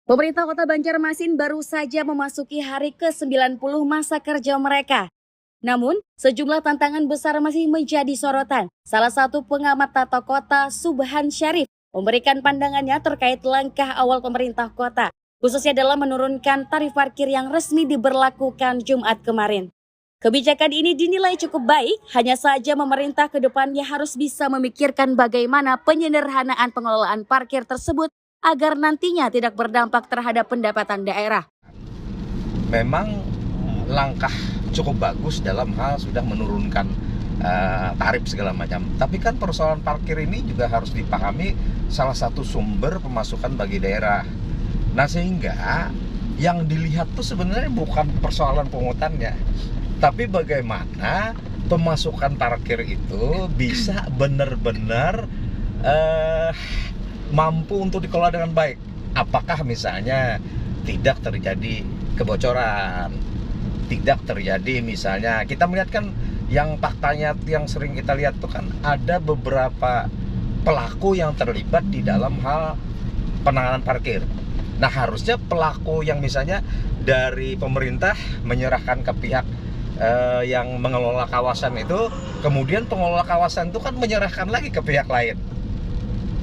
Pemerintah Kota Banjarmasin baru saja memasuki hari ke-90 masa kerja mereka. Namun, sejumlah tantangan besar masih menjadi sorotan. Salah satu pengamat tata kota, Subhan Syarif, memberikan pandangannya terkait langkah awal pemerintah kota, khususnya dalam menurunkan tarif parkir yang resmi diberlakukan Jumat kemarin. Kebijakan ini dinilai cukup baik, hanya saja pemerintah ke depannya harus bisa memikirkan bagaimana penyederhanaan pengelolaan parkir tersebut agar nantinya tidak berdampak terhadap pendapatan daerah. Memang langkah cukup bagus dalam hal sudah menurunkan tarif segala macam. Tapi kan persoalan parkir ini juga harus dipahami salah satu sumber pemasukan bagi daerah. Nah, sehingga yang dilihat tuh sebenarnya bukan persoalan pungutannya, tapi bagaimana pemasukan parkir itu bisa benar-benar mampu untuk dikelola dengan baik. Apakah misalnya tidak terjadi kebocoran, tidak terjadi misalnya, kita melihat kan yang faktanya yang sering kita lihat tuh kan ada beberapa pelaku yang terlibat di dalam hal penanganan parkir. Nah, harusnya pelaku yang misalnya dari pemerintah menyerahkan ke pihak yang mengelola kawasan itu, kemudian pengelola kawasan itu kan menyerahkan lagi ke pihak lain.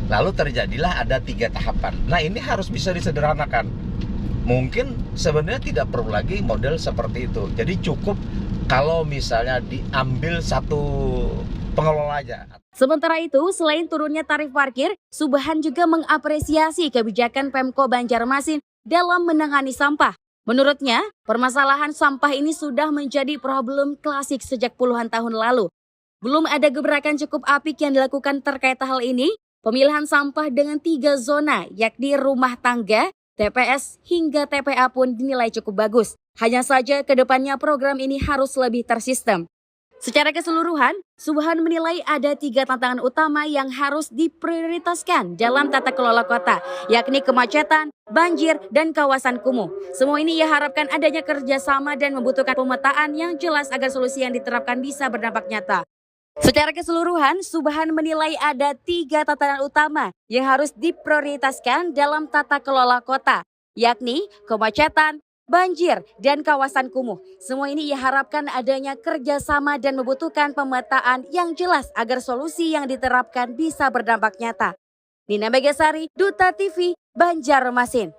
Lalu terjadilah ada 3 tahapan. Nah, ini harus bisa disederhanakan. Mungkin sebenarnya tidak perlu lagi model seperti itu. Jadi cukup kalau misalnya diambil satu pengelola aja. Sementara itu, selain turunnya tarif parkir, Subhan juga mengapresiasi kebijakan Pemko Banjarmasin dalam menangani sampah. Menurutnya, permasalahan sampah ini sudah menjadi problem klasik sejak puluhan tahun lalu. Belum ada gebrakan cukup apik yang dilakukan terkait hal ini. Pemilihan sampah dengan 3 zona, yakni rumah tangga, TPS, hingga TPA pun dinilai cukup bagus. Hanya saja ke depannya program ini harus lebih tersistem. Secara keseluruhan, Subhan menilai ada 3 tantangan utama yang harus diprioritaskan dalam tata kelola kota, yakni kemacetan, banjir, dan kawasan kumuh. Semua ini ia harapkan adanya kerjasama dan membutuhkan pemetaan yang jelas agar solusi yang diterapkan bisa berdampak nyata. Secara keseluruhan, Subhan menilai ada 3 tantangan utama yang harus diprioritaskan dalam tata kelola kota, yakni kemacetan, banjir, dan kawasan kumuh. Semua ini ia harapkan adanya kerjasama dan membutuhkan pemetaan yang jelas agar solusi yang diterapkan bisa berdampak nyata. Nina Megasari, Duta TV, Banjarmasin.